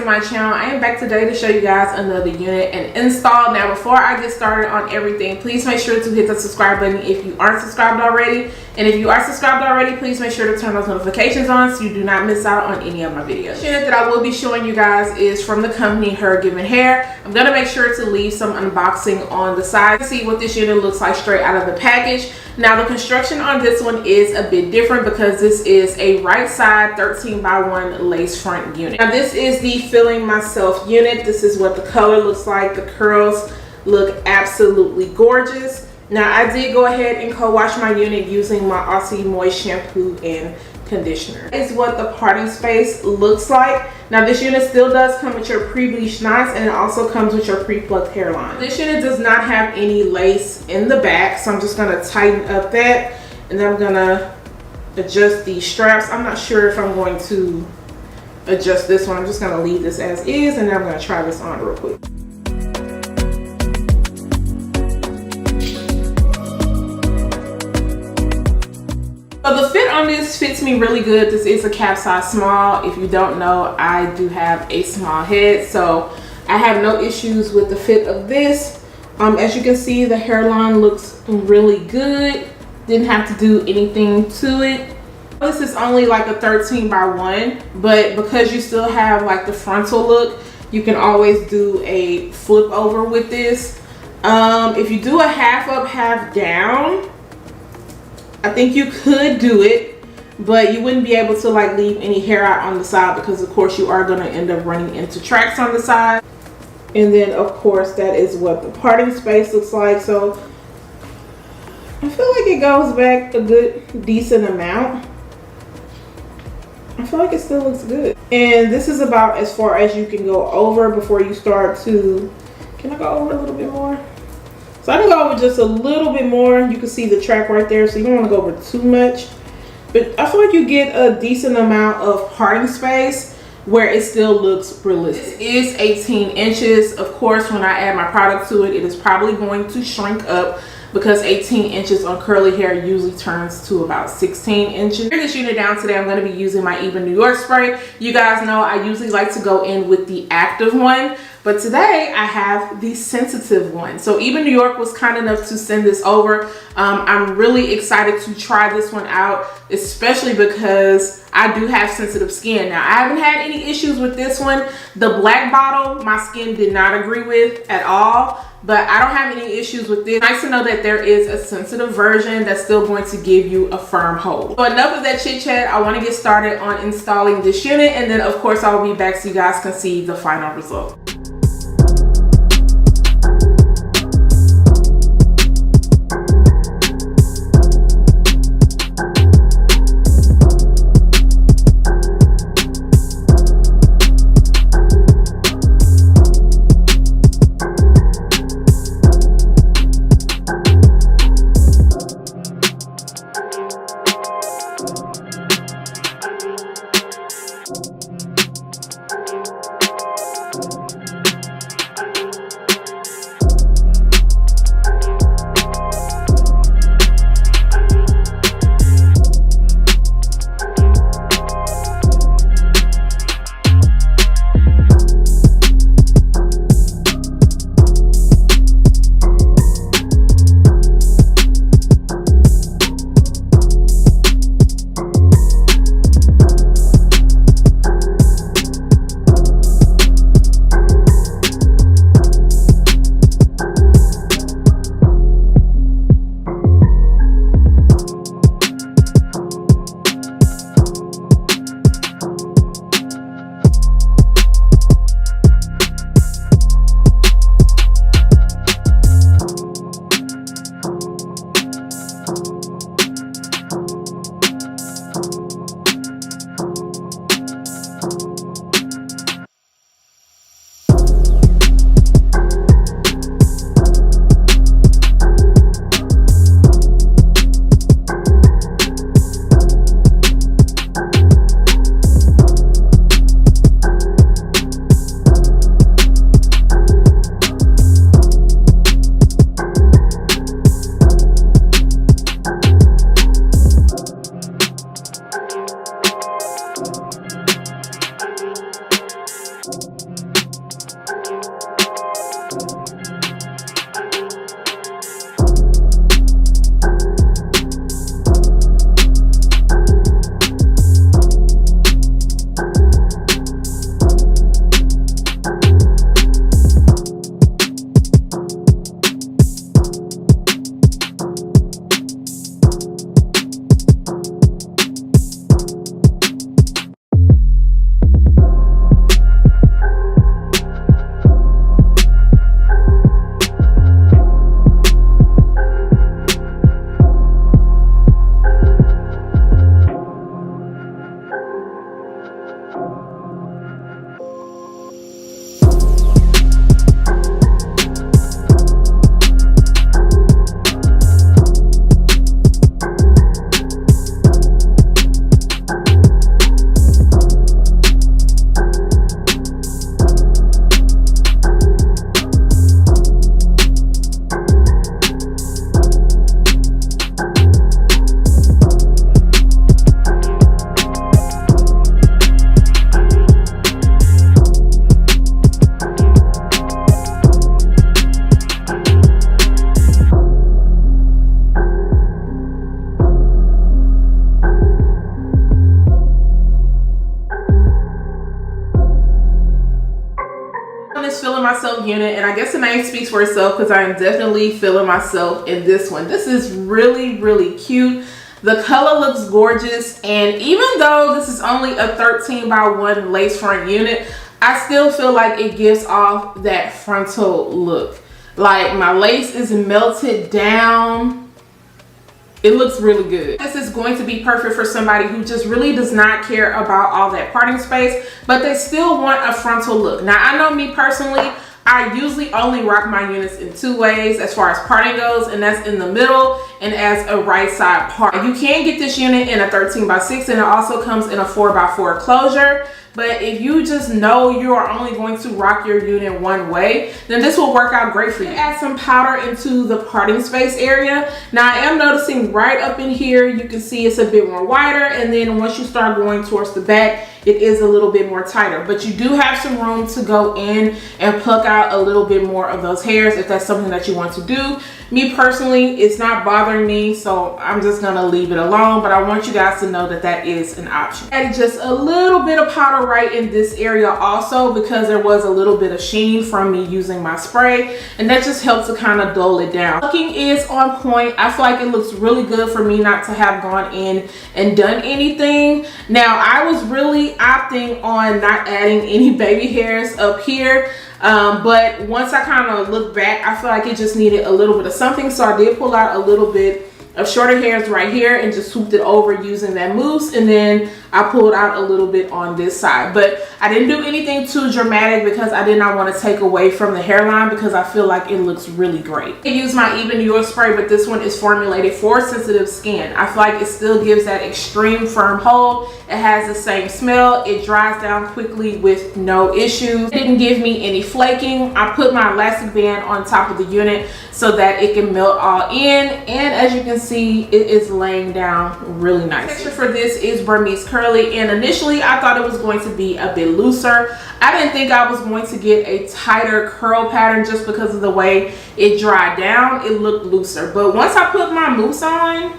my channel. I am back today to show you guys another unit and install. Now before I get started on everything, please make sure to hit the subscribe button if you aren't subscribed already, and if you are subscribed already, please make sure to turn those notifications on so you do not miss out on any of my videos. The unit that I will be showing you guys is from the company HergivenHair. I'm gonna make sure to leave some unboxing on the side to see what this unit looks like straight out of the package. Now the construction on this one is a bit different because this is a right side 13x1 lace front unit. Now this is the Feeling Myself unit. This is what the color looks like. The curls look absolutely gorgeous. Now I did go ahead and co-wash my unit using my Aussie Moist shampoo and conditioner. This is what the parting space looks like. Now this unit still does come with your pre-bleached knots, and it also comes with your pre-plucked hairline. This unit does not have any lace in the back, so I'm just gonna tighten up that, and then I'm gonna adjust these straps. I'm not sure if I'm going to adjust this one. I'm just gonna leave this as is, and then I'm gonna try this on real quick. So the fit on this fits me really good. This is a cap size small. If you don't know, I do have a small head, so I have no issues with the fit of this. As you can see, the hairline looks really good. Didn't have to do anything to it. This is only like a 13x1, but because you still have like the frontal look, you can always do a flip over with this. If you do a half up, half down, I think you could do it, but you wouldn't be able to like leave any hair out on the side because of course you are going to end up running into tracks on the side. And then of course that is what the parting space looks like. So I feel like it goes back a good decent amount. I feel like it still looks good. And this is about as far as you can go over before you start to, can I go over a little bit more? So I can go over just a little bit more. You can see the track right there, so you don't want to go over too much. But I feel like you get a decent amount of parting space where it still looks realistic. This is 18 inches. Of course, when I add my product to it, it is probably going to shrink up because 18 inches on curly hair usually turns to about 16 inches. To this unit down today, I'm going to be using my Even New York spray. You guys know I usually like to go in with the active one, but today I have the sensitive one. So Even New York was kind enough to send this over. I'm really excited to try this one out, especially because I do have sensitive skin. Now I haven't had any issues with this one. The black bottle, my skin did not agree with at all, but I don't have any issues with this. Nice to know that there is a sensitive version that's still going to give you a firm hold. So enough of that chit chat. I want to get started on installing this unit, and then of course I will be back so you guys can see the final result. myself unit, and I guess the name speaks for itself because I am definitely feeling myself in this one. This is really cute. The color looks gorgeous, and even though this is only a 13x1 lace front unit, I still feel like it gives off that frontal look. Like my lace is melted down. It looks really good. This is going to be perfect for somebody who just really does not care about all that parting space, but they still want a frontal look. Now, I know me personally, I usually only rock my units in 2 ways as far as parting goes, and that's in the middle and as a right side part. You can get this unit in a 13x6, and it also comes in a 4x4 closure. But if you just know you are only going to rock your unit one way, then this will work out great for you. Add some powder into the parting space area. Now I am noticing right up in here, you can see it's a bit more wider, and then once you start going towards the back, it is a little bit more tighter. But you do have some room to go in and pluck out a little bit more of those hairs if that's something that you want to do. Me personally, it's not bothering me, so I'm just gonna leave it alone, but I want you guys to know that that is an option. Add just a little bit of powder right in this area also, because there was a little bit of sheen from me using my spray, and that just helps to kind of dull it down. Plucking is on point. I feel like it looks really good for me not to have gone in and done anything. Now, I was really opting on not adding any baby hairs up here. But once I kind of look back, I feel like it just needed a little bit of something. So I did pull out a little bit of shorter hairs right here and just swooped it over using that mousse, and then I pulled out a little bit on this side. But I didn't do anything too dramatic because I did not want to take away from the hairline, because I feel like it looks really great. I use my Even Your spray, but this one is formulated for sensitive skin. I feel like it still gives that extreme firm hold. It has the same smell. It dries down quickly with no issues. It didn't give me any flaking. I put my elastic band on top of the unit so that it can melt all in, and as you can see, it is laying down really nice. The texture for this is Burmese curly, and initially I thought it was going to be a bit looser. I didn't think I was going to get a tighter curl pattern just because of the way it dried down. It looked looser, but once I put my mousse on,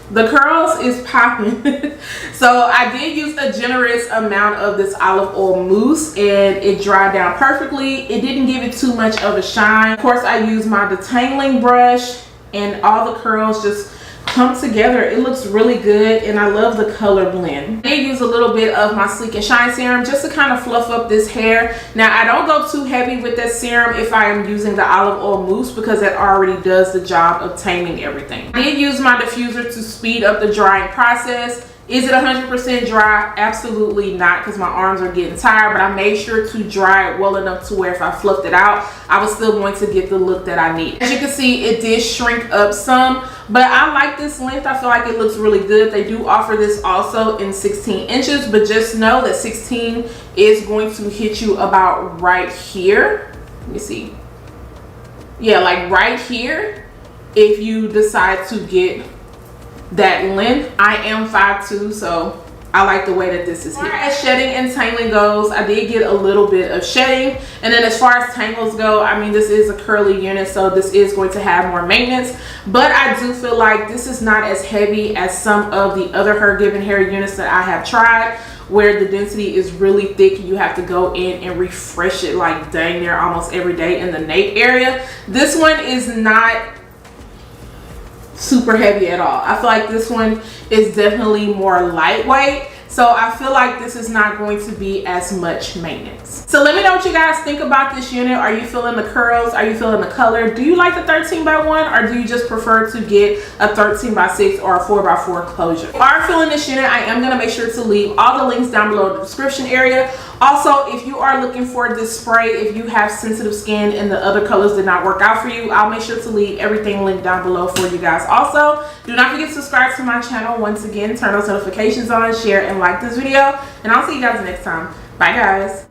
the curls is popping. So I did use a generous amount of this olive oil mousse, and it dried down perfectly. It didn't give it too much of a shine. Of course, I used my detangling brush, and all the curls just come together. It looks really good, and I love the color blend. I did use a little bit of my Sleek and Shine serum just to kind of fluff up this hair. Now, I don't go too heavy with that serum if I am using the olive oil mousse, because that already does the job of taming everything. I did use my diffuser to speed up the drying process. Is it 100% dry? Absolutely not, because my arms are getting tired, but I made sure to dry it well enough to where if I fluffed it out, I was still going to get the look that I need. As you can see, it did shrink up some, but I like this length. I feel like it looks really good. They do offer this also in 16 inches, but just know that 16 is going to hit you about right here. Let me see. Yeah, like right here, if you decide to get that length. I am 5'2", so I like the way that this is here. As far as shedding and tangling goes, I did get a little bit of shedding, and then as far as tangles go, I mean, this is a curly unit, so this is going to have more maintenance, but I do feel like this is not as heavy as some of the other HergivenHair units that I have tried, where the density is really thick and you have to go in and refresh it like dang near almost every day in the nape area. This one is not super heavy at all. I feel like this one is definitely more lightweight, so I feel like this is not going to be as much maintenance. So let me know what you guys think about this unit. Are you feeling the curls? Are you feeling the color? Do you like the 13x1, or do you just prefer to get a 13x6 or a 4x4 closure? If you are feeling this unit, I am going to make sure to leave all the links down below in the description area. Also, if you are looking for this spray, if you have sensitive skin and the other colors did not work out for you, I'll make sure to leave everything linked down below for you guys. Also, do not forget to subscribe to my channel. Once again, turn those notifications on, share and like this video, and I'll see you guys next time. Bye guys.